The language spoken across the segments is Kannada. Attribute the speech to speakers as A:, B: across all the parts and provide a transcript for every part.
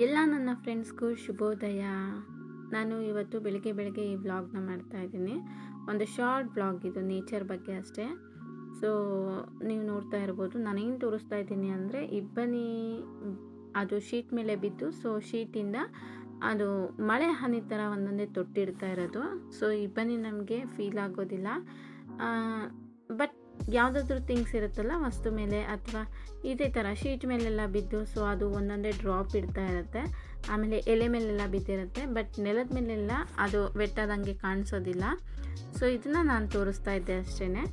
A: ಎಲ್ಲ ನನ್ನ ಫ್ರೆಂಡ್ಸ್ಗೂ ಶುಭೋದಯ. ನಾನು ಇವತ್ತು ಬೆಳಗ್ಗೆ ಈ ವ್ಲಾಗ್ನ ಮಾಡ್ತಾ ಇದ್ದೀನಿ. ಒಂದು ಶಾರ್ಟ್ ವ್ಲಾಗ್ ಇದು, ನೇಚರ್ ಬಗ್ಗೆ ಅಷ್ಟೇ. ಸೊ ನೀವು ನೋಡ್ತಾ ಇರ್ಬೋದು, ನಾನೇನು ತೋರಿಸ್ತಾ ಇದ್ದೀನಿ ಅಂದರೆ ಇಬ್ಬನಿ ಅದು ಶೀಟ್ ಮೇಲೆ ಬಿದ್ದು, ಸೊ ಶೀಟಿಂದ ಅದು ಮಳೆ ಹನಿ ಥರ ಒಂದೊಂದೇ ತೊಟ್ಟಿಡ್ತಾ ಇರೋದು. ಸೊ ಇಬ್ಬನಿ ನಮಗೆ ಫೀಲ್ ಆಗೋದಿಲ್ಲ. ಬಟ್ ಯಾವುದಾದ್ರೂ ಥಿಂಗ್ಸ್ ಇರುತ್ತಲ್ಲ ವಸ್ತು ಮೇಲೆ ಅಥವಾ ಇದೇ ಥರ ಶೀಟ್ ಮೇಲೆಲ್ಲ ಬಿದ್ದು, ಸೊ ಅದು ಒಂದೊಂದೇ ಡ್ರಾಪ್ ಇಡ್ತಾ ಇರುತ್ತೆ. ಆಮೇಲೆ ಎಲೆ ಮೇಲೆಲ್ಲ ಬಿದ್ದಿರುತ್ತೆ, ಬಟ್ ನೆಲದ ಮೇಲೆಲ್ಲ ಅದು ವೆಟ್ಟಾದಂಗೆ ಕಾಣಿಸೋದಿಲ್ಲ. ಸೊ ಇದನ್ನು ನಾನು ತೋರಿಸ್ತಾ ಇದ್ದೆ ಅಷ್ಟೇ.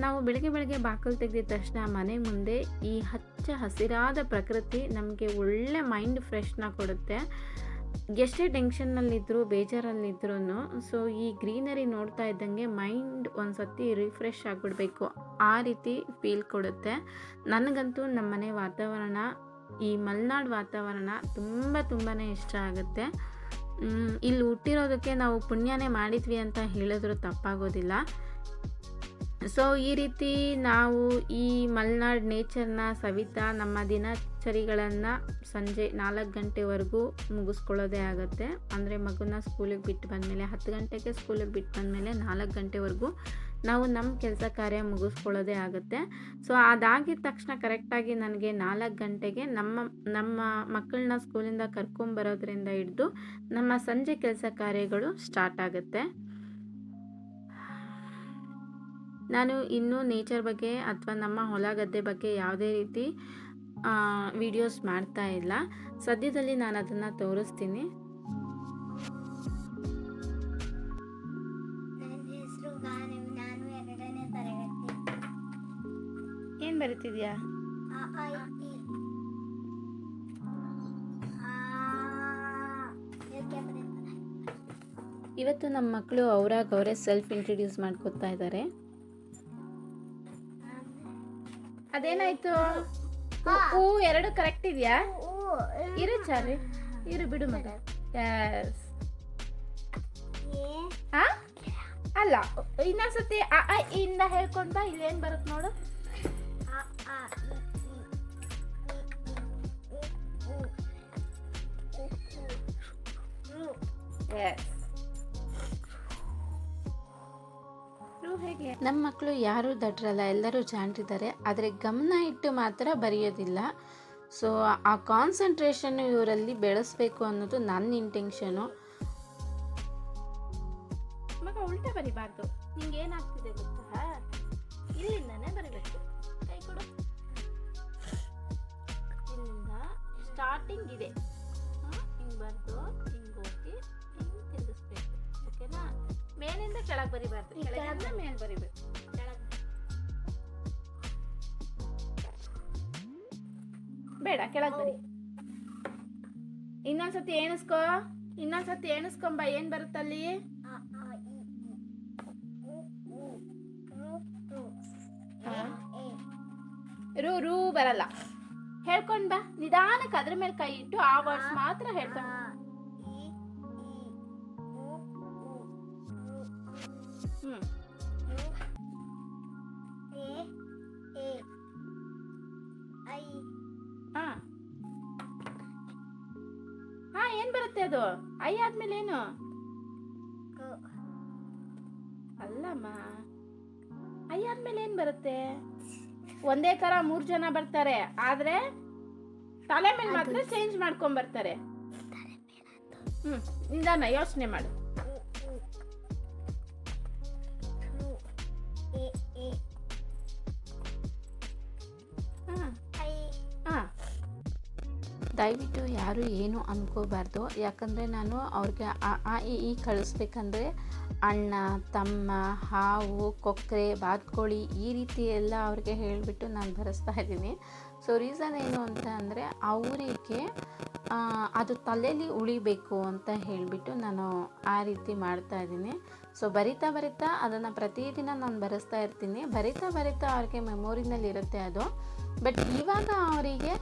A: ನಾವು ಬೆಳಗ್ಗೆ ಬಾಕಲು ತೆಗೆದಿದ ತಕ್ಷಣ ಮನೆ ಮುಂದೆ ಈ ಹಚ್ಚ ಹಸಿರಾದ ಪ್ರಕೃತಿ ನಮಗೆ ಒಳ್ಳೆ ಮೈಂಡ್ ಫ್ರೆಶ್ನ ಕೊಡುತ್ತೆ. ಎಷ್ಟೇ ಟೆನ್ಷನ್ನಲ್ಲಿದ್ದರೂ ಬೇಜಾರಲ್ಲಿದ್ರೂ ಸೊ ಈ ಗ್ರೀನರಿ ನೋಡ್ತಾ ಇದ್ದಂಗೆ ಮೈಂಡ್ ಒಂದು ಸತಿ ರಿಫ್ರೆಶ್ ಆಗಿಬಿಡ್ಬೇಕು, ಆ ರೀತಿ ಫೀಲ್ ಕೊಡುತ್ತೆ. ನನಗಂತೂ ನಮ್ಮನೆ ವಾತಾವರಣ, ಈ ಮಲೆನಾಡು ವಾತಾವರಣ ತುಂಬಾ ಇಷ್ಟ ಆಗುತ್ತೆ. ಇಲ್ಲಿ ಹುಟ್ಟಿರೋದಕ್ಕೆ ನಾವು ಪುಣ್ಯನೇ ಮಾಡಿದ್ವಿ ಅಂತ ಹೇಳಿದ್ರೂ ತಪ್ಪಾಗೋದಿಲ್ಲ. ಸೊ ಈ ರೀತಿ ನಾವು ಈ ಮಲೆನಾಡು ನೇಚರ್ನ ಸವಿತಾ ನಮ್ಮ ದಿನಚರಿಗಳನ್ನು ಸಂಜೆ 4 ಗಂಟೆವರೆಗೂ ಮುಗಿಸ್ಕೊಳ್ಳೋದೇ ಆಗುತ್ತೆ. ಅಂದರೆ ಮಗುನ ಸ್ಕೂಲಿಗೆ ಬಿಟ್ಟು ಬಂದಮೇಲೆ 10 ಗಂಟೆಗೆ ಸ್ಕೂಲಿಗೆ ಬಿಟ್ಟು ಬಂದಮೇಲೆ 4 ಗಂಟೆವರೆಗೂ ನಾವು ನಮ್ಮ ಕೆಲಸ ಕಾರ್ಯ ಮುಗಿಸ್ಕೊಳ್ಳೋದೇ ಆಗುತ್ತೆ. ಸೊ ಅದಾಗಿದ ತಕ್ಷಣ ಕರೆಕ್ಟಾಗಿ ನನಗೆ 4 ಗಂಟೆಗೆ ನಮ್ಮ ಮಕ್ಕಳನ್ನ ಸ್ಕೂಲಿಂದ ಕರ್ಕೊಂಬರೋದ್ರಿಂದ ಹಿಡಿದು ನಮ್ಮ ಸಂಜೆ ಕೆಲಸ ಕಾರ್ಯಗಳು ಸ್ಟಾರ್ಟ್ ಆಗುತ್ತೆ. ನಾನು ಇನ್ನೂ ನೇಚರ್ ಬಗ್ಗೆ ಅಥವಾ ನಮ್ಮ ಹೊಲ ಗದ್ದೆ ಬಗ್ಗೆ ಯಾವುದೇ ರೀತಿ ವಿಡಿಯೋಸ್ ಮಾಡ್ತಾ ಇಲ್ಲ. ಸದ್ಯದಲ್ಲಿ ನಾನು ಅದನ್ನು ತೋರಿಸ್ತೀನಿ. ಏನು ಬರೀತಿದ್ಯಾ? ಇವತ್ತು ನಮ್ಮ ಮಕ್ಕಳು ಅವರೇ ಸೆಲ್ಫ್ ಇಂಟ್ರೊಡ್ಯೂಸ್ ಮಾಡ್ಕೊತಾ ಇದ್ದಾರೆ. ಅದೇನಾಯ್ತು? ಹೂ 2 ಕರೆಕ್ಟ್ ಇದೆಯಾ? ಇರು ಚಾರಿ, ಇರು ಬಿಡು ಮಗ. ಯಸ್. ಅಲ್ಲ, ಇನ್ನೊಂದ್ಸತಿ ಇಂದ ಹೇಳ್ಕೊಂಡ್ ಬಾ. ಇಲ್ಲೇನ್ ಬರುತ್ತೆ ನೋಡು. ಯಸ್. ನಮ್ಮ ಮಕ್ಕಳು ಯಾರೂ ದಡ್ರಲ್ಲ, ಎಲ್ಲರೂ ಜಾಣರಿದ್ದಾರೆ. ಆದರೆ ಗಮನ ಇಟ್ಟು ಮಾತ್ರ ಬರೆಯೋದಿಲ್ಲ. ಸೊ ಆ ಕಾನ್ಸಂಟ್ರೇಷನ್ ಇವರಲ್ಲಿ ಬೆಳೆಸ್ಬೇಕು ಅನ್ನೋದು ನನ್ನ ಇಂಟೆನ್ಷನು. ಮಗ ಉಲ್ಟಾ ಬರಿಬಾರ್ದು. ನಿಂಗೆ ಏನಾಗ್ತಿದೆ ಗೊತ್ತಾ? ಇಲ್ಲಿಂದಾನೇ ಬರಿಬೇಕು. ಕೈ ಕೊಡು. ಇಲ್ಲಿಂದ ಸ್ಟಾರ್ಟಿಂಗ್ ಇದೆ, ಹಿಂಗೆ ಬರ್ದು ಹಿಂಗೆ ಹೋಗಿ ಹಿಂಗೆ ತಿರುಗಿಸ್ಬೇಕು. ಓಕೆನಾ? ಮೇಲಿಂದ ಕೆಳಗೆ ಬರಿಬಾರ್ದು, ಕೆಳಗಿಂದ ಮೇಲೆ ಬರಿಬೇಕು. ಬೇಡ, ಕೆಳಗೆ ಬರಿ. ಇನ್ನೊಂದ್ಸತಿ ಎಣಿಸ್ಕೊಂಬ. ಏನ್ ಬರುತ್ತಲ್ಲಿ? ರೂ ಬರಲ್ಲ. ಹೇಳ್ಕೊಂಡ್ ಬಾ ನಿಧಾನಕ್ಕೆ. ಅದ್ರ ಮೇಲೆ ಕೈ ಇಟ್ಟು ಆ ವರ್ಡ್ಸ್ ಮಾತ್ರ ಹೇಳ್ಕೊಂಡ್. ಏನ್ ಬರುತ್ತೆ ಅದು? ಐ ಆದ್ಮೇಲೆ ಏನು? ಅಲ್ಲಮ್ಮ, ಐ ಆದ್ಮೇಲೆ ಏನ್ ಬರುತ್ತೆ? ಒಂದೇ ತರ 3 ಜನ ಬರ್ತಾರೆ, ಆದ್ರೆ ತಲೆ ಮೇಲೆ ಮಾತ್ರ ಚೇಂಜ್ ಮಾಡ್ಕೊಂಡ್ ಬರ್ತಾರೆ. ನಿಧಾನ ಯೋಚನೆ ಮಾಡು. ದಯವಿಟ್ಟು ಯಾರು ಏನು ಅನ್ಕೋಬಾರ್ದು. ಯಾಕಂದರೆ ನಾನು ಅವ್ರಿಗೆ ಈ ಕಳಿಸ್ಬೇಕಂದ್ರೆ ಅಣ್ಣ, ತಮ್ಮ, ಹಾವು, ಕೊಕ್ಕರೆ, ಬಾತುಕೋಳಿ ಈ ರೀತಿ ಎಲ್ಲ ಅವ್ರಿಗೆ ಹೇಳಿಬಿಟ್ಟು ನಾನು ಬರೆಸ್ತಾ ಇದ್ದೀನಿ. ಸೊ ರೀಸನ್ ಏನು ಅಂತ ಅಂದರೆ ಅವರಿಗೆ ಅದು ತಲೆಯಲ್ಲಿ ಉಳಿಬೇಕು ಅಂತ ಹೇಳಿಬಿಟ್ಟು ನಾನು ಆ ರೀತಿ ಮಾಡ್ತಾ ಇದ್ದೀನಿ. ಸೊ ಬರಿತಾ ಅದನ್ನು ಪ್ರತಿದಿನ ನಾನು ಬರೆಸ್ತಾ ಇರ್ತೀನಿ. ಬರಿತಾ ಅವ್ರಿಗೆ ಮೆಮೊರಿನಲ್ಲಿ ಇರುತ್ತೆ ಅದು. ಬಟ್ ಇವಾಗ ಅವರಿಗೆ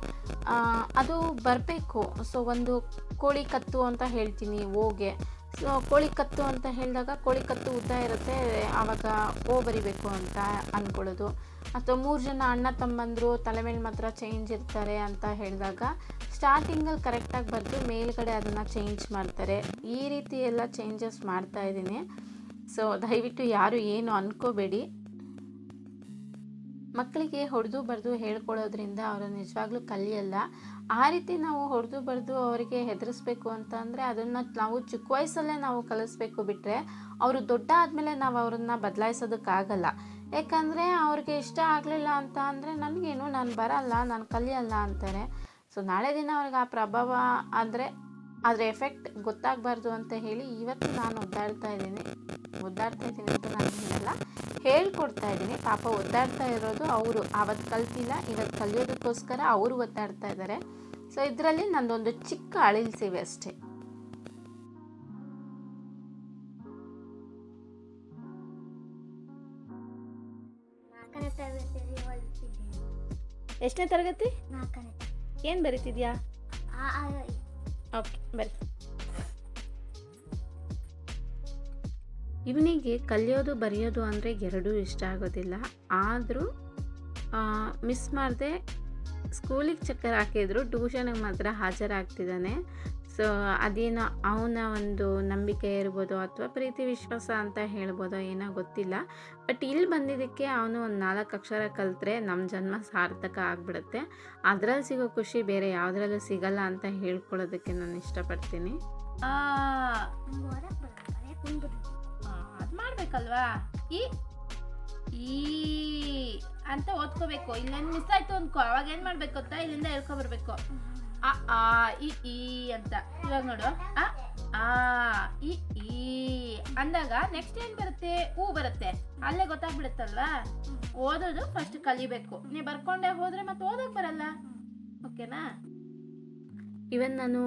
A: ಅದು ಬರಬೇಕು. ಸೊ ಒಂದು ಕೋಳಿ ಕತ್ತು ಅಂತ ಹೇಳ್ತೀನಿ, ಹೋಗೆ ಸೊ ಕೋಳಿ ಕತ್ತು ಅಂತ ಹೇಳಿದಾಗ ಕೋಳಿ ಕತ್ತು ಉದ್ದ ಇರುತ್ತೆ, ಆವಾಗ ಓ ಬರಿಬೇಕು ಅಂತ ಅಂದ್ಕೊಳ್ಳೋದು. ಅಥವಾ 3 ಜನ ಅಣ್ಣ ತಮ್ಮಂದರು ತಲೆ ಮೇಲೆ ಮಾತ್ರ ಚೇಂಜ್ ಇರ್ತಾರೆ ಅಂತ ಹೇಳಿದಾಗ ಸ್ಟಾರ್ಟಿಂಗಲ್ಲಿ ಕರೆಕ್ಟಾಗಿ ಬರೆದು ಮೇಲ್ಗಡೆ ಅದನ್ನು ಚೇಂಜ್ ಮಾಡ್ತಾರೆ. ಈ ರೀತಿ ಎಲ್ಲ ಚೇಂಜಸ್ ಮಾಡ್ತಾಯಿದ್ದೀನಿ. ಸೊ ದಯವಿಟ್ಟು ಯಾರು ಏನು ಅಂದ್ಕೋಬೇಡಿ. ಮಕ್ಕಳಿಗೆ ಹೊಡೆದು ಬರೆದು ಹೇಳ್ಕೊಳ್ಳೋದ್ರಿಂದ ಅವರು ನಿಜವಾಗ್ಲೂ ಕಲಿಯಲ್ಲ. ಆ ರೀತಿ ನಾವು ಹೊಡೆದು ಬರೆದು ಅವರಿಗೆ ಹೆದರಿಸ್ಬೇಕು ಅಂತ ಅಂದರೆ ಅದನ್ನು ನಾವು ಚಿಕ್ಕ ವಯಸ್ಸಲ್ಲೇ ನಾವು ಕಲಿಸ್ಬೇಕು, ಬಿಟ್ಟರೆ ಅವರು ದೊಡ್ಡ ಆದಮೇಲೆ ನಾವು ಅವ್ರನ್ನ ಬದಲಾಯಿಸೋದಕ್ಕಾಗಲ್ಲ. ಯಾಕಂದರೆ ಅವ್ರಿಗೆ ಇಷ್ಟ ಆಗಲಿಲ್ಲ ಅಂತ ಅಂದರೆ ನನಗೇನು, ನಾನು ಬರಲ್ಲ, ನಾನು ಕಲಿಯಲ್ಲ ಅಂತಾರೆ. ಸೊ ನಾಳೆ ದಿನ ಅವ್ರಿಗೆ ಆ ಪ್ರಭಾವ ಅಂದರೆ ಅದರ ಎಫೆಕ್ಟ್ ಗೊತ್ತಾಗಬಾರ್ದು ಅಂತ ಹೇಳಿ ಇವತ್ತು ನಾನು ಒದ್ದಾಡ್ತಾ ಇದ್ದೀನಿ ಅಂತ ನಾನು ಹೇಳಲ್ಲ, ಹೇಳ್ಕೊಡ್ತಾ ಇದ್ದೀನಿ. ಪಾಪ ಒದ್ದಾಡ್ತಾ ಇರೋದು ಅವರು, ಆವತ್ತು ಕಲ್ತಿಲ್ಲ, ಇವತ್ತು ಕಲಿಯೋದಕ್ಕೋಸ್ಕರ ಅವರು ಒದ್ದಾಡ್ತಾ ಇದ್ದಾರೆ. ಸೊ ಇದರಲ್ಲಿ ನಂದೊಂದು ಚಿಕ್ಕ ಅಳಿಲ್ಸಿವೆ ಅಷ್ಟೇ. ಎಷ್ಟನೇ ತರಗತಿ? ಏನು ಬರೀತಿದ್ಯಾ? ಓಕೆ, ಬರಿ. ಇವನಿಗೆ ಕಲಿಯೋದು ಬರೆಯೋದು ಅಂದರೆ ಎರಡೂ ಇಷ್ಟ ಆಗೋದಿಲ್ಲ. ಆದರೂ ಮಿಸ್ ಮಾಡದೆ ಸ್ಕೂಲಿಗೆ ಚಕ್ಕರ್ ಹಾಕಿದ್ರು, ಟ್ಯೂಷನಿಗೆ ಮಾತ್ರ ಹಾಜರಾಗ್ತಿದ್ದಾನೆ. ಸೊ ಅದೇನೋ ಅವನ ಒಂದು ನಂಬಿಕೆ ಇರ್ಬೋದು ಅಥವಾ ಪ್ರೀತಿ ವಿಶ್ವಾಸ ಅಂತ ಹೇಳ್ಬೋದೋ ಏನೋ ಗೊತ್ತಿಲ್ಲ. ಬಟ್ ಇಲ್ಲಿ ಬಂದಿದ್ದಕ್ಕೆ ಅವನು ಒಂದು 4 ಅಕ್ಷರ ಕಲಿತ್ರೆ ನಮ್ಮ ಜನ್ಮ ಸಾರ್ಥಕ ಆಗಿಬಿಡುತ್ತೆ. ಅದರಲ್ಲಿ ಸಿಗೋ ಖುಷಿ ಬೇರೆ ಯಾವುದ್ರಲ್ಲೂ ಸಿಗಲ್ಲ ಅಂತ ಹೇಳ್ಕೊಳ್ಳೋದಕ್ಕೆ ನಾನು ಇಷ್ಟಪಡ್ತೀನಿ. ಅದು ಮಾಡಬೇಕಲ್ವಾ? ಈ ಅಂತ ಓದ್ಕೋಬೇಕು. ಇಲ್ಲೇನು ಮಿಸ್ ಆಯಿತು ಅಂದ್ಕೋ, ಅವಾಗ ಏನು ಮಾಡಬೇಕು ಗೊತ್ತಾ? ಇಲ್ಲಿಂದ ಹೇಳ್ಕೊಬರ್ಬೇಕು. ಆ ಈ ಅಂತ. ಇವಾಗ ನೋಡು, ಈ ಅಂದಾಗ ನೆಕ್ಸ್ಟ್ ಏನು ಬರುತ್ತೆ? ಹೂ ಬರುತ್ತೆ. ಅಲ್ಲೇ ಗೊತ್ತಾಗ್ಬಿಡುತ್ತಲ್ವಾ? ಓದೋದು ಫಸ್ಟ್ ಕಲಿಬೇಕು. ನೀವು ಬರ್ಕೊಂಡೇ ಹೋದರೆ ಮತ್ತೆ ಓದೋಕೆ ಬರಲ್ಲ. ಓಕೆನಾ? ಇವನ್ ನಾನು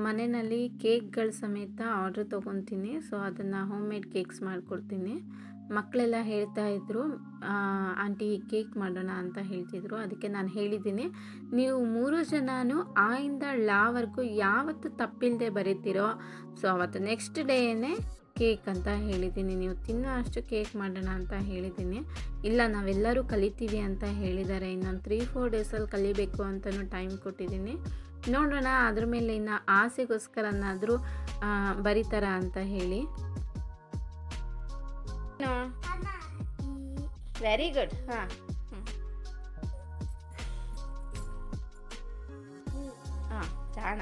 A: ಮನೆಯಲ್ಲಿ ಕೇಕ್ಗಳ ಸಮೇತ ಆರ್ಡ್ರ್ ತೊಗೊತೀನಿ. ಸೊ ಅದನ್ನು ಹೋಮ್ ಮೇಡ್ ಕೇಕ್ಸ್ ಮಾಡಿಕೊಡ್ತೀನಿ. ಮಕ್ಕಳೆಲ್ಲ ಹೇಳ್ತಾ ಇದ್ರು, ಆಂಟಿ ಕೇಕ್ ಮಾಡೋಣ ಅಂತ ಹೇಳ್ತಿದ್ರು. ಅದಕ್ಕೆ ನಾನು ಹೇಳಿದ್ದೀನಿ, ನೀವು 3 ಜನನೂ ಆ ಇಂದ ಲಾವರೆಗೂ ಯಾವತ್ತು ತಪ್ಪಿಲ್ಲದೆ ಬರೀತೀರೋ ಸೊ ಅವತ್ತು ನೆಕ್ಸ್ಟ್ ಡೇನೇ ಕೇಕ್ ಅಂತ ಹೇಳಿದ್ದೀನಿ. ನೀವು ತಿನ್ನೋ ಅಷ್ಟು ಕೇಕ್ ಮಾಡೋಣ ಅಂತ ಹೇಳಿದ್ದೀನಿ. ಇಲ್ಲ, ನಾವೆಲ್ಲರೂ ಕಲಿತೀವಿ ಅಂತ ಹೇಳಿದ್ದಾರೆ. ಇನ್ನೊಂದು 3-4 ಡೇಸಲ್ಲಿ ಕಲಿಬೇಕು ಅಂತಲೂ ಟೈಮ್ ಕೊಟ್ಟಿದ್ದೀನಿ. ನೋಡೋಣ ಅದ್ರ ಮೇಲೆ ಇನ್ನು ಆಸೆಗೋಸ್ಕರನಾದರೂ ಬರೀತಾರ ಅಂತ ಹೇಳಿ. Very good. ಹಾಂ, ಹಾಂ, ಜಾಣ.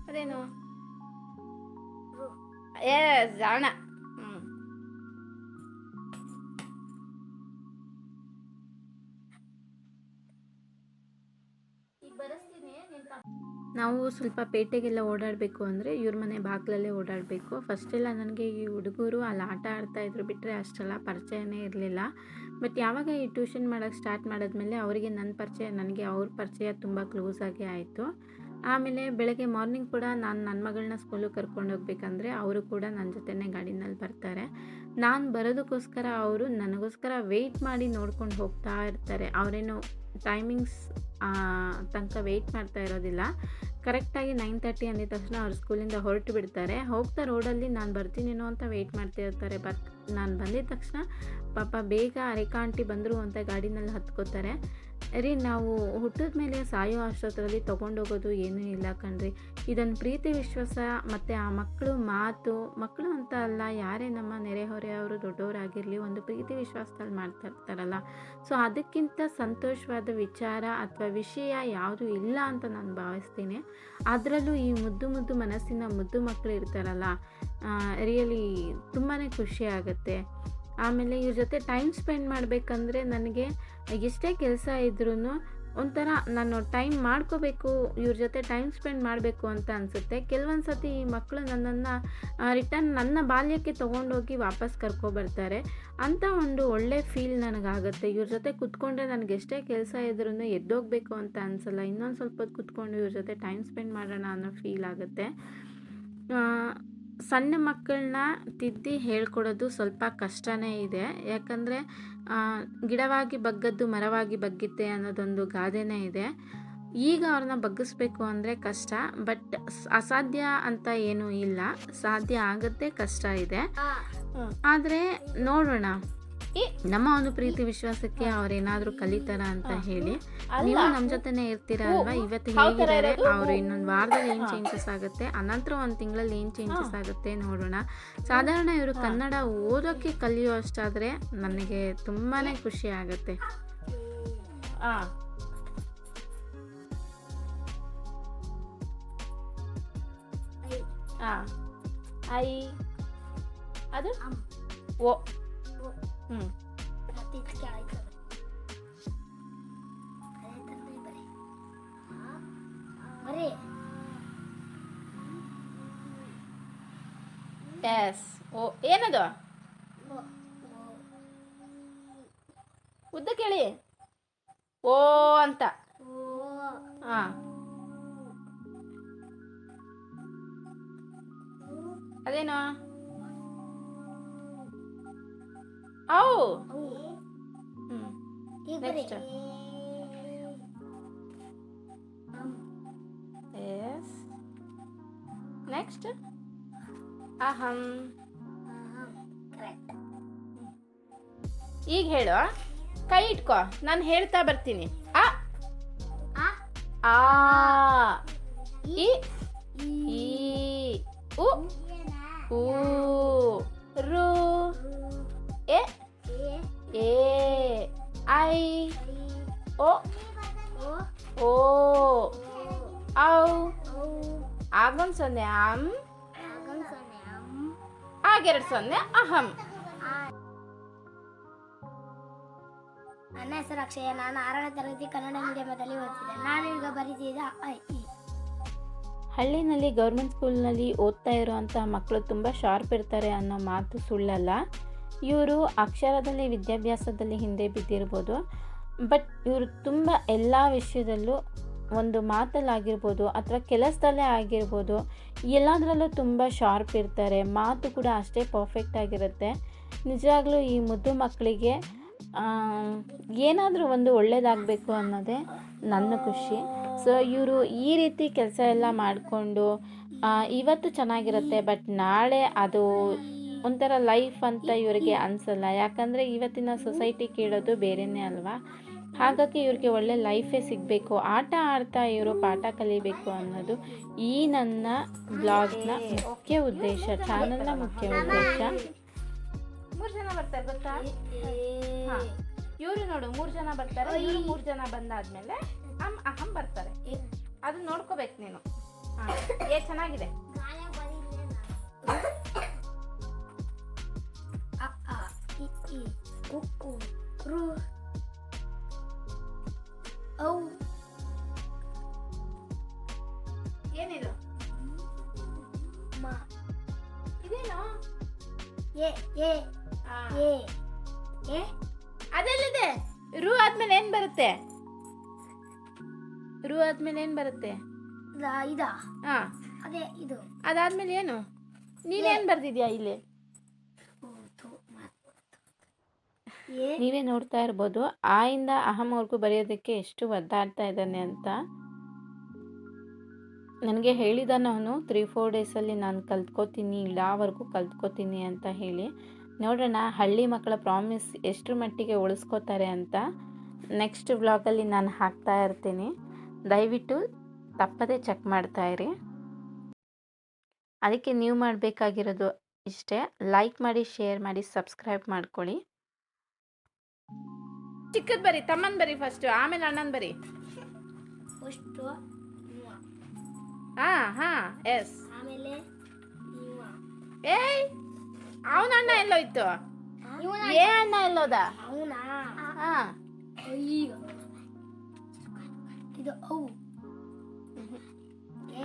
A: ಅದೇನು? ಜಾಣ. ನಾವು ಸ್ವಲ್ಪ ಪೇಟೆಗೆಲ್ಲ ಓಡಾಡಬೇಕು ಅಂದರೆ ಇವ್ರ ಮನೆ ಬಾಗಿಲಲ್ಲೇ ಓಡಾಡಬೇಕು. ಫಸ್ಟೆಲ್ಲ ನನಗೆ ಈ ಹುಡುಗರು ಅಲ್ಲಿ ಆಟ ಆಡ್ತಾಯಿದ್ರು, ಬಿಟ್ಟರೆ ಅಷ್ಟೆಲ್ಲ ಪರಿಚಯನೇ ಇರಲಿಲ್ಲ. ಬಟ್ ಯಾವಾಗ ಈ ಟ್ಯೂಷನ್ ಮಾಡೋಕ್ಕೆ ಸ್ಟಾರ್ಟ್ ಮಾಡಿದ್ಮೇಲೆ ಅವರಿಗೆ ನನ್ನ ಪರಿಚಯ, ನನಗೆ ಅವ್ರ ಪರಿಚಯ ತುಂಬ ಕ್ಲೋಸಾಗಿ ಆಯಿತು. ಆಮೇಲೆ ಬೆಳಗ್ಗೆ ಮಾರ್ನಿಂಗ್ ಕೂಡ ನಾನು ನನ್ನ ಮಗಳನ್ನ ಸ್ಕೂಲಿಗೆ ಕರ್ಕೊಂಡು ಹೋಗ್ಬೇಕಂದ್ರೆ ಅವರು ಕೂಡ ನನ್ನ ಜೊತೆನೇ ಗಾಡಿನಲ್ಲಿ ಬರ್ತಾರೆ. ನಾನು ಬರೋದಕ್ಕೋಸ್ಕರ ಅವರು ನನಗೋಸ್ಕರ ವೆಯ್ಟ್ ಮಾಡಿ ನೋಡ್ಕೊಂಡು ಹೋಗ್ತಾ ಇರ್ತಾರೆ. ಅವರೇನು ಟೈಮಿಂಗ್ಸ್ ತನಕ ವೆಯ್ಟ್ ಮಾಡ್ತಾ ಇರೋದಿಲ್ಲ. ಕರೆಕ್ಟಾಗಿ 9:30 ಅಂದಿದ ತಕ್ಷಣ ಅವ್ರು ಸ್ಕೂಲಿಂದ ಹೊರಟು ಬಿಡ್ತಾರೆ. ಹೋಗ್ತಾ ರೋಡಲ್ಲಿ ನಾನು ಬರ್ತೀನೇನೋ ಅಂತ ವೆಯ್ಟ್ ಮಾಡ್ತಿರ್ತಾರೆ. ಬಟ್ ನಾನು ಬಂದಿದ ತಕ್ಷಣ ಪಾಪ ಬೇಗ ರೇಖಾ ಆಂಟಿ ಬಂದರು ಅಂತ ಗಾಡಿನಲ್ಲಿ ಹತ್ಕೋತಾರೆ. ರೀ, ನಾವು ಹುಟ್ಟಿದ ಮೇಲೆ ಸಾಯೋ ಅಷ್ಟೊತ್ತರಲ್ಲಿ ತೊಗೊಂಡೋಗೋದು ಏನೂ ಇಲ್ಲ ಕಣ್ರಿ. ಇದನ್ನು ಪ್ರೀತಿ ವಿಶ್ವಾಸ ಮತ್ತು ಆ ಮಕ್ಕಳು ಮಾತು, ಮಕ್ಕಳು ಅಂತ ಅಲ್ಲ, ಯಾರೇ ನಮ್ಮ ನೆರೆಹೊರೆಯವರು ದೊಡ್ಡವರಾಗಿರಲಿ, ಒಂದು ಪ್ರೀತಿ ವಿಶ್ವಾಸದಲ್ಲಿ ಮಾಡ್ತಾ ಇರ್ತಾರಲ್ಲ. ಸೊ ಅದಕ್ಕಿಂತ ಸಂತೋಷವಾದ ವಿಚಾರ ಅಥವಾ ವಿಷಯ ಯಾವುದೂ ಇಲ್ಲ ಅಂತ ನಾನು ಭಾವಿಸ್ತೀನಿ. ಅದರಲ್ಲೂ ಈ ಮುದ್ದು ಮನಸ್ಸಿನ ಮುದ್ದು ಮಕ್ಕಳು ಇರ್ತಾರಲ್ಲ, ರಿಯಲಿ ತುಂಬಾ ಖುಷಿ ಆಗುತ್ತೆ. ಆಮೇಲೆ ಇವ್ರ ಜೊತೆ ಟೈಮ್ ಸ್ಪೆಂಡ್ ಮಾಡಬೇಕಂದ್ರೆ ನನಗೆ ಎಷ್ಟೇ ಕೆಲಸ ಇದ್ರೂ ಒಂಥರ ನಾನು ಟೈಮ್ ಮಾಡ್ಕೋಬೇಕು, ಇವ್ರ ಜೊತೆ ಟೈಮ್ ಸ್ಪೆಂಡ್ ಮಾಡಬೇಕು ಅಂತ ಅನಿಸುತ್ತೆ. ಕೆಲವೊಂದು ಸತಿ ಈ ಮಕ್ಕಳು ನನ್ನನ್ನು ರಿಟರ್ನ್ ನನ್ನ ಬಾಲ್ಯಕ್ಕೆ ತೊಗೊಂಡೋಗಿ ವಾಪಸ್ ಕರ್ಕೊಬರ್ತಾರೆ ಅಂತ ಒಂದು ಒಳ್ಳೆ ಫೀಲ್ ನನಗಾಗುತ್ತೆ. ಇವ್ರ ಜೊತೆ ಕೂತ್ಕೊಂಡ್ರೆ ನನಗೆ ಎಷ್ಟೇ ಕೆಲಸ ಇದ್ರೂ ಎದ್ದೋಗಬೇಕು ಅಂತ ಅನಿಸಲ್ಲ. ಇನ್ನೊಂದು ಸ್ವಲ್ಪ ಹೊತ್ತು ಕೂತ್ಕೊಂಡು ಇವ್ರ ಜೊತೆ ಟೈಮ್ ಸ್ಪೆಂಡ್ ಮಾಡೋಣ ಅನ್ನೋ ಫೀಲ್ ಆಗುತ್ತೆ. ಸಣ್ಣ ಮಕ್ಕಳನ್ನ ತಿದ್ದಿ ಹೇಳ್ಕೊಡೋದು ಸ್ವಲ್ಪ ಕಷ್ಟನೇ ಇದೆ. ಯಾಕಂದರೆ ಗಿಡವಾಗಿ ಬಗ್ಗದ್ದು ಮರವಾಗಿ ಬಗ್ಗಿತ್ತೆ ಅನ್ನೋದೊಂದು ಗಾದೆನೇ ಇದೆ. ಈಗ ಅವ್ರನ್ನ ಬಗ್ಗಿಸ್ಬೇಕು ಅಂದರೆ ಕಷ್ಟ, ಬಟ್ ಅಸಾಧ್ಯ ಅಂತ ಏನೂ ಇಲ್ಲ, ಸಾಧ್ಯ ಆಗುತ್ತೆ, ಕಷ್ಟ ಇದೆ. ಆದರೆ ನೋಡೋಣ, ನಮ್ಮ ಒಂದು ಪ್ರೀತಿ ವಿಶ್ವಾಸಕ್ಕೆ ಅವ್ರೇನಾದರೂ ಕಲಿತಾರ ಅಂತ ಹೇಳಿ. ನೀವು ನಮ್ಮ ಜೊತೆನೇ ಇರ್ತೀರಾ ಅಲ್ವಾ? ಇವತ್ತು ಹೇಗಿದ್ದಾರೆ ಅವರು, ಇನ್ನೊಂದು ವಾರದಲ್ಲಿ ಏನು ಚೇಂಜಸ್ ಆಗುತ್ತೆ, ಅನಂತರ ಒಂದು ತಿಂಗಳಲ್ಲಿ ಏನು ಚೇಂಜಸ್ ಆಗುತ್ತೆ ನೋಡೋಣ. ಸಾಧಾರಣ ಇವರು ಕನ್ನಡ ಓದೋಕ್ಕೆ ಕಲಿಯೋ ಅಷ್ಟಾದರೆ ನನಗೆ ತುಂಬಾ ಖುಷಿ ಆಗುತ್ತೆ. ಐ ಅದು ಓ. ಎಸ್ ಓ. ಏನದು ಉದ್ದ ಕೇಳಿ ಓ ಅಂತ. ಅದೇನೋ ಔ. Next S. ನೆಕ್ಸ್ಟ್ ಅಹಂ. ಈಗ ಹೇಳು, ಕೈ ಇಟ್ಕೋ, ನಾನು ಹೇಳ್ತಾ ಬರ್ತೀನಿ. ಆ ಇ ಈ ಉ ಊ ರು ಎ ಎ ಐ ಓ ಓ ಔ. ಆಗೊಂದು ಸೊನ್ನೆ ಅಂ, ಆಗೆರಡು ಸೊನ್ನೆ ಅಹಂ.
B: ನನ್ನ ಹೆಸರು ಅಕ್ಷಯ. ನಾನು 6ನೇ ತರಗತಿ ಕನ್ನಡ ಮೀಡಿಯಮದಲ್ಲಿ ಓದ್ತಿದ್ದೆ. ನಾನು ಈಗ ಬರೀತಿದ್ದ ಐ ಇ.
A: ಹಳ್ಳಿನಲ್ಲಿ ಗೌರ್ಮೆಂಟ್ ಸ್ಕೂಲ್ನಲ್ಲಿ ಓದ್ತಾ ಇರೋವಂಥ ಮಕ್ಕಳು ತುಂಬ ಶಾರ್ಪ್ ಇರ್ತಾರೆ ಅನ್ನೋ ಮಾತು ಸುಳ್ಳಲ್ಲ. ಇವರು ಅಕ್ಷರದಲ್ಲಿ ವಿದ್ಯಾಭ್ಯಾಸದಲ್ಲಿ ಹಿಂದೆ ಬಿದ್ದಿರ್ಬೋದು, ಬಟ್ ಇವರು ತುಂಬ ಎಲ್ಲ ವಿಷಯದಲ್ಲೂ, ಒಂದು ಮಾತಲ್ಲಾಗಿರ್ಬೋದು ಅಥವಾ ಕೆಲಸದಲ್ಲೇ ಆಗಿರ್ಬೋದು, ಎಲ್ಲದರಲ್ಲೂ ತುಂಬ ಶಾರ್ಪ್ ಇರ್ತಾರೆ. ಮಾತು ಕೂಡ ಅಷ್ಟೇ ಪರ್ಫೆಕ್ಟ್ ಆಗಿರುತ್ತೆ. ನಿಜವಾಗ್ಲೂ ಈ ಮುದ್ದು ಮಕ್ಕಳಿಗೆ ಏನಾದರೂ ಒಂದು ಒಳ್ಳೆಯದಾಗಬೇಕು ಅನ್ನೋದೇ ನನ್ನ ಖುಷಿ. ಸೊ ಇವರು ಈ ರೀತಿ ಕೆಲಸ ಎಲ್ಲ ಮಾಡಿಕೊಂಡು ಇವತ್ತು ಚೆನ್ನಾಗಿರುತ್ತೆ, ಬಟ್ ನಾಳೆ ಅದು ಒಂಥರ ಲೈಫ್ ಅಂತ ಇವರಿಗೆ ಅನಿಸಲ್ಲ. ಯಾಕಂದರೆ ಇವತ್ತಿನ ಸೊಸೈಟಿ ಕೇಳೋದು ಬೇರೆಯೇ ಅಲ್ವಾ. ಹಾಗಾಗಿ ಇವ್ರಿಗೆ ಒಳ್ಳೆ ಲೈಫೇ ಸಿಗಬೇಕು, ಆಟ ಆಡ್ತಾ ಇವರು ಪಾಠ ಕಲಿಬೇಕು ಅನ್ನೋದು ಈ ನನ್ನ ಬ್ಲಾಗ್ನ ಮುಖ್ಯ ಉದ್ದೇಶ, ಚಾನಲ್ನ ಮುಖ್ಯ ಉದ್ದೇಶ. 3 ಜನ ಬರ್ತಾರೆ ಗೊತ್ತಾ? ಇವರು ನೋಡು 3 ಜನ ಬರ್ತಾರೆ. ಇವರು 3 ಜನ ಬಂದಾದ್ಮೇಲೆ ಅಹಂ ಬರ್ತಾರೆ. ಅದು ನೋಡ್ಕೋಬೇಕು ನೀನು. ಚೆನ್ನಾಗಿದೆ. ಏನಿದು? ಇದೇನು? ಅದೆಲ್ಲಿದೆ? ರು ಆದ್ಮೇಲೆ ಏನ್ ಬರುತ್ತೆ? ರು ಆದ್ಮೇಲೆ ಏನ್ ಬರುತ್ತೆ?
B: ಅದೇ ಇದು.
A: ಅದಾದ್ಮೇಲೆ ಏನು? ನೀನೇನ್ ಬರ್ದಿದ್ಯಾ ಇಲ್ಲಿ? ನೀವೇ ನೋಡ್ತಾ ಇರ್ಬೋದು, ಆ ಇಂದ ಅಹಂವರೆಗೂ ಬರೆಯೋದಕ್ಕೆ ಎಷ್ಟು ಒದ್ದಾಡ್ತಾ ಇದ್ದಾನೆ ಅಂತ. ನನಗೆ ಹೇಳಿದಾನ ಅವನು 3-4 ಡೇಸಲ್ಲಿ ನಾನು ಕಲ್ತ್ಕೋತೀನಿ, ಇಲ್ಲಾವರೆಗೂ ಕಲ್ತ್ಕೋತೀನಿ ಅಂತ ಹೇಳಿ. ನೋಡೋಣ ಹಳ್ಳಿ ಮಕ್ಕಳ ಪ್ರಾಮಿಸ್ ಎಷ್ಟರ ಮಟ್ಟಿಗೆ ಉಳಿಸ್ಕೋತಾರೆ ಅಂತ ನೆಕ್ಸ್ಟ್ ವ್ಲಾಗಲ್ಲಿ ನಾನು ಹಾಕ್ತಾ ಇರ್ತೀನಿ. ದಯವಿಟ್ಟು ತಪ್ಪದೇ ಚೆಕ್ ಮಾಡ್ತಾ ಇರಿ. ಅದಕ್ಕೆ ನೀವು ಮಾಡಬೇಕಾಗಿರೋದು ಇಷ್ಟೇ, ಲೈಕ್ ಮಾಡಿ, ಶೇರ್ ಮಾಡಿ, ಸಬ್ಸ್ಕ್ರೈಬ್ ಮಾಡ್ಕೊಳ್ಳಿ. ಚಿಕ್ಕದ್ ಬರಿ, ತಮ್ಮನ್ ಬರಿ ಫಸ್ಟ್, ಆಮೇಲೆ ಅಣ್ಣನ್ ಬರಿ. ಎಸ್. ಏಯ್ ಅವನ ಅಣ್ಣ ಎಲ್ಲೋಯ್ತು? ಏ ಅಣ್ಣ ಎಲ್ಲೋದ?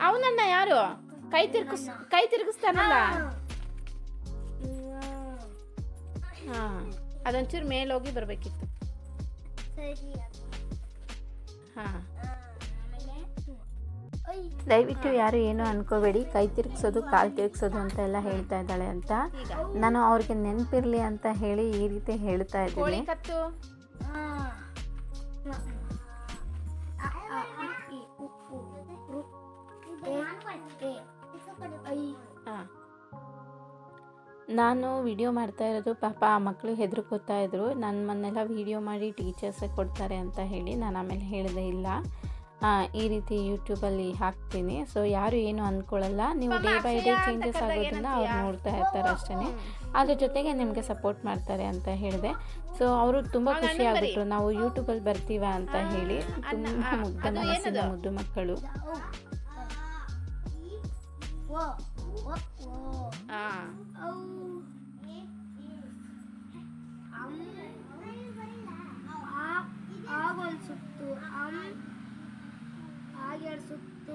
A: ಅವನಣ್ಣ ಯಾರು? ಕೈ ತಿರುಗಿಸ್ತಾನಲ್ಲ. ಅದೊಂಚೂರು ಮೇಲೋಗಿ ಬರ್ಬೇಕಿತ್ತು. ದಯವಿಟ್ಟು ಯಾರು ಏನು ಅನ್ಕೋಬೇಡಿ, ಕೈ ತಿರುಗಿಸೋದು ಕಾಲು ತಿರುಗಿಸೋದು ಅಂತ ಎಲ್ಲ ಹೇಳ್ತಾ ಇದ್ದಾಳೆ ಅಂತ. ನಾನು ಅವ್ರಿಗೆ ನೆನಪಿರಲಿ ಅಂತ ಹೇಳಿ ಈ ರೀತಿ ಹೇಳ್ತಾ ಇದ್ದೀನಿ. ನಾನು ವಿಡಿಯೋ ಮಾಡ್ತಾ ಇರೋದು ಪಾಪ ಆ ಮಕ್ಕಳು ಹೆದರ್ಕೋತಾ ಇದ್ರು, ನನ್ನನ್ನೆಲ್ಲ ವಿಡಿಯೋ ಮಾಡಿ ಟೀಚರ್ಸೇ ಕೊಡ್ತಾರೆ ಅಂತ ಹೇಳಿ. ನಾನು ಆಮೇಲೆ ಹೇಳಿದೆ ಇಲ್ಲ, ಈ ರೀತಿ ಯೂಟ್ಯೂಬಲ್ಲಿ ಹಾಕ್ತೀನಿ, ಸೊ ಯಾರು ಏನು ಅಂದ್ಕೊಳ್ಳಲ್ಲ, ನೀವು ಡೇ ಬೈ ಡೇ ಚೇಂಜಸ್ ಆಗೋದನ್ನು ಅವ್ರು ನೋಡ್ತಾ ಇರ್ತಾರೆ ಅಷ್ಟೇ, ಅದ್ರ ಜೊತೆಗೆ ನಿಮಗೆ ಸಪೋರ್ಟ್ ಮಾಡ್ತಾರೆ ಅಂತ ಹೇಳಿದೆ. ಸೊ ಅವರು ತುಂಬ ಖುಷಿ ಆಗಿಬಿಟ್ರು, ನಾವು ಯೂಟ್ಯೂಬಲ್ಲಿ ಬರ್ತೀವ ಅಂತ ಹೇಳಿ. ತುಂಬ ಮುಗ್ಧ ಮನಸ್ಸಿನ ಮುದ್ದು ಮಕ್ಕಳು.
B: ಸುತ್ತು ಸುತ್ತು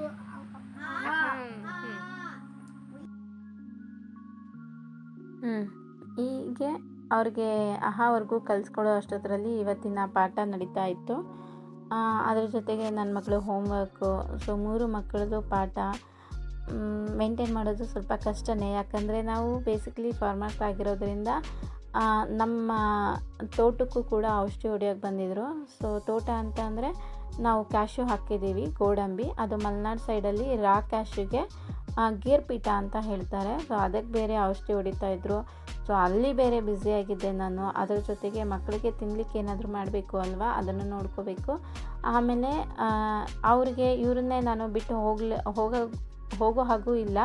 A: ಹೀಗೆ ಅವ್ರಿಗೆ ಅಹಾವರೆಗೂ ಕಲಿಸ್ಕೊಡೋ ಅಷ್ಟೊತ್ತರಲ್ಲಿ ಇವತ್ತಿನ ಪಾಠ ನಡೀತಾ ಇತ್ತು. ಅದ್ರ ಜೊತೆಗೆ ನನ್ನ ಮಕ್ಕಳು ಹೋಮ್ವರ್ಕು. ಸೊ 3 ಮಕ್ಕಳದು ಪಾಠ ಮೇಂಟೈನ್ ಮಾಡೋದು ಸ್ವಲ್ಪ ಕಷ್ಟನೇ, ಯಾಕಂದರೆ ನಾವು ಬೇಸಿಕಲಿ ಫಾರ್ಮರ್ಸ್ ಆಗಿರೋದ್ರಿಂದ ನಮ್ಮ ತೋಟಕ್ಕೂ ಕೂಡ ಔಷಧಿ ಹೊಡೆಯೋಕ್ಕೆ ಬಂದಿದ್ದರು. ಸೊ ತೋಟ ಅಂತ ಅಂದರೆ ನಾವು ಕ್ಯಾಶ್ಯೂ ಹಾಕಿದ್ದೀವಿ, ಗೋಡಂಬಿ. ಅದು ಮಲೆನಾಡು ಸೈಡಲ್ಲಿ ರಾ ಕ್ಯಾಶ್ಯೂಗೆ ಗೇರ್ ಪೀಠ ಅಂತ ಹೇಳ್ತಾರೆ. ಸೊ ಅದಕ್ಕೆ ಬೇರೆ ಔಷಧಿ ಹೊಡಿತಾಯಿದ್ರು. ಸೊ ಅಲ್ಲಿ ಬೇರೆ ಬ್ಯುಸಿಯಾಗಿದ್ದೆ ನಾನು. ಅದರ ಜೊತೆಗೆ ಮಕ್ಕಳಿಗೆ ತಿನ್ನಲಿಕ್ಕೆ ಏನಾದರೂ ಮಾಡಬೇಕು ಅಲ್ವಾ, ಅದನ್ನು ನೋಡ್ಕೋಬೇಕು. ಆಮೇಲೆ ಅವ್ರಿಗೆ ಇವ್ರನ್ನೇ ನಾನು ಬಿಟ್ಟು ಹೋಗೋ ಹಾಗೂ ಇಲ್ಲ.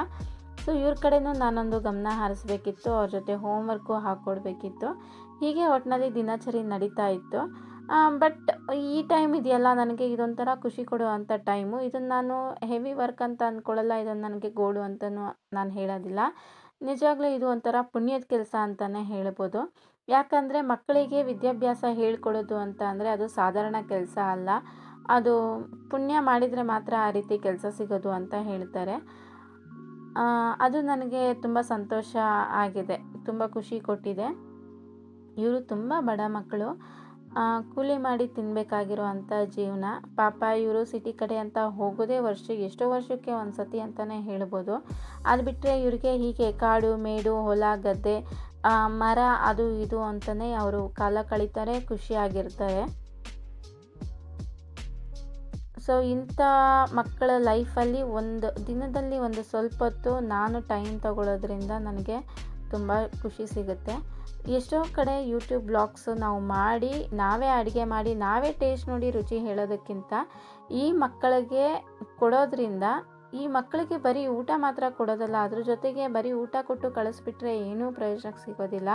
A: ಸೊ ಇವ್ರ ಕಡೆನೂ ನಾನೊಂದು ಗಮನ ಹರಿಸ್ಬೇಕಿತ್ತು, ಅವ್ರ ಜೊತೆ ಹೋಮ್ವರ್ಕು ಹಾಕ್ಕೊಡ್ಬೇಕಿತ್ತು. ಹೀಗೆ ಒಟ್ಟಿನಲ್ಲಿ ದಿನಚರಿ ನಡೀತಾ ಇತ್ತು. ಬಟ್ ಈ ಟೈಮ್ ಇದೆಯಲ್ಲ, ನನಗೆ ಇದೊಂಥರ ಖುಷಿ ಕೊಡುವಂಥ ಟೈಮು. ಇದನ್ನು ನಾನು ಹೆವಿ ವರ್ಕ್ ಅಂತ ಅಂದ್ಕೊಳ್ಳಲ್ಲ, ಇದನ್ನು ನನಗೆ ಗೋಳು ಅಂತಲೂ ನಾನು ಹೇಳೋದಿಲ್ಲ. ನಿಜವಾಗ್ಲೂ ಇದು ಒಂಥರ ಪುಣ್ಯದ ಕೆಲಸ ಅಂತಲೇ ಹೇಳ್ಬೋದು. ಯಾಕಂದರೆ ಮಕ್ಕಳಿಗೆ ವಿದ್ಯಾಭ್ಯಾಸ ಹೇಳ್ಕೊಡೋದು ಅಂತ ಅಂದರೆ ಅದು ಸಾಧಾರಣ ಕೆಲಸ ಅಲ್ಲ, ಅದು ಪುಣ್ಯ ಮಾಡಿದರೆ ಮಾತ್ರ ಆ ರೀತಿ ಕೆಲಸ ಸಿಗೋದು ಅಂತ ಹೇಳ್ತಾರೆ. ಅದು ನನಗೆ ತುಂಬ ಸಂತೋಷ ಆಗಿದೆ, ತುಂಬ ಖುಷಿ ಕೊಟ್ಟಿದೆ. ಇವರು ತುಂಬ ಬಡ ಮಕ್ಕಳು, ಕೂಲಿ ಮಾಡಿ ತಿನ್ನಬೇಕಾಗಿರುವಂಥ ಜೀವನ. ಪಾಪ ಇವರು ಸಿಟಿ ಕಡೆ ಅಂತ ಹೋಗೋದೇ ಎಷ್ಟೋ ವರ್ಷಕ್ಕೆ ಒಂದು ಸತಿ ಅಂತಲೇ ಹೇಳ್ಬೋದು. ಅದು ಬಿಟ್ಟರೆ ಇವರಿಗೆ ಹೀಗೆ ಕಾಡು ಮೇಡು ಹೊಲ ಗದ್ದೆ ಮರ ಅದು ಇದು ಅಂತಲೇ ಅವರು ಕಾಲ ಕಳೀತಾರೆ, ಖುಷಿಯಾಗಿರ್ತಾರೆ. ಸೊ ಇಂಥ ಮಕ್ಕಳ ಲೈಫಲ್ಲಿ ಒಂದು ದಿನದಲ್ಲಿ ಒಂದು ಸ್ವಲ್ಪ ಹೊತ್ತು ನಾನು ಟೈಮ್ ತಗೊಳ್ಳೋದ್ರಿಂದ ನನಗೆ ತುಂಬ ಖುಷಿ ಸಿಗುತ್ತೆ. ಎಷ್ಟೋ ಕಡೆ ಯೂಟ್ಯೂಬ್ ಬ್ಲಾಗ್ಸು ನಾವು ಮಾಡಿ ನಾವೇ ಅಡುಗೆ ಮಾಡಿ ನಾವೇ ಟೇಸ್ಟ್ ನೋಡಿ ರುಚಿ ಹೇಳೋದಕ್ಕಿಂತ ಈ ಮಕ್ಕಳಿಗೆ ಕೊಡೋದ್ರಿಂದ, ಈ ಮಕ್ಕಳಿಗೆ ಬರೀ ಊಟ ಮಾತ್ರ ಕೊಡೋದಲ್ಲ, ಅದ್ರ ಜೊತೆಗೆ ಬರೀ ಊಟ ಕೊಟ್ಟು ಕಳಿಸ್ಬಿಟ್ರೆ ಏನೂ ಪ್ರಯೋಜನಕ್ಕೆ ಸಿಗೋದಿಲ್ಲ.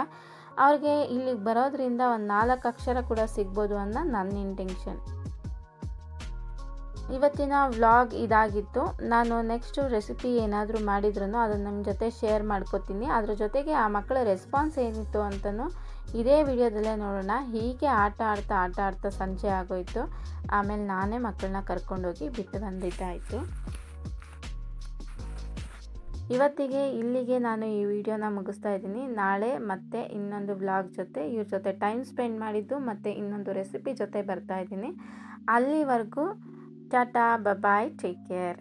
A: ಅವ್ರಿಗೆ ಇಲ್ಲಿಗೆ ಬರೋದ್ರಿಂದ ಒಂದು 4 ಅಕ್ಷರ ಕೂಡ ಸಿಗ್ಬೋದು ಅನ್ನೋ ನನ್ನ ಇಂಟೆನ್ಷನ್. ಇವತ್ತಿನ ವ್ಲಾಗ್ ಇದಾಗಿತ್ತು. ನಾನು ನೆಕ್ಸ್ಟು ರೆಸಿಪಿ ಏನಾದರೂ ಮಾಡಿದ್ರೂ ಅದನ್ನು ನಿಮ್ಮ ಜೊತೆ ಶೇರ್ ಮಾಡ್ಕೋತೀನಿ. ಅದ್ರ ಜೊತೆಗೆ ಆ ಮಕ್ಕಳ ರೆಸ್ಪಾನ್ಸ್ ಏನಿತ್ತು ಅಂತಲೂ ಇದೇ ವಿಡಿಯೋದಲ್ಲೇ ನೋಡೋಣ. ಹೀಗೆ ಆಟ ಆಡ್ತಾ ಸಂಜೆ ಆಗೋಯಿತು. ಆಮೇಲೆ ನಾನೇ ಮಕ್ಕಳನ್ನ ಕರ್ಕೊಂಡೋಗಿ ಬಿಟ್ಟು ಬಂದಿದ್ದಾಯಿತು. ಇವತ್ತಿಗೆ ಇಲ್ಲಿಗೆ ನಾನು ಈ ವಿಡಿಯೋನ ಮುಗಿಸ್ತಾ ಇದ್ದೀನಿ. ನಾಳೆ ಮತ್ತೆ ಇನ್ನೊಂದು ವ್ಲಾಗ್ ಜೊತೆ ಇವ್ರ ಜೊತೆ ಟೈಮ್ ಸ್ಪೆಂಡ್ ಮಾಡಿದ್ದು ಮತ್ತು ಇನ್ನೊಂದು ರೆಸಿಪಿ ಜೊತೆ ಬರ್ತಾ ಇದ್ದೀನಿ. ಅಲ್ಲಿವರೆಗೂ ಟಾಟಾ, ಬಾಯ್, ಟೇಕ್ ಕೇರ್.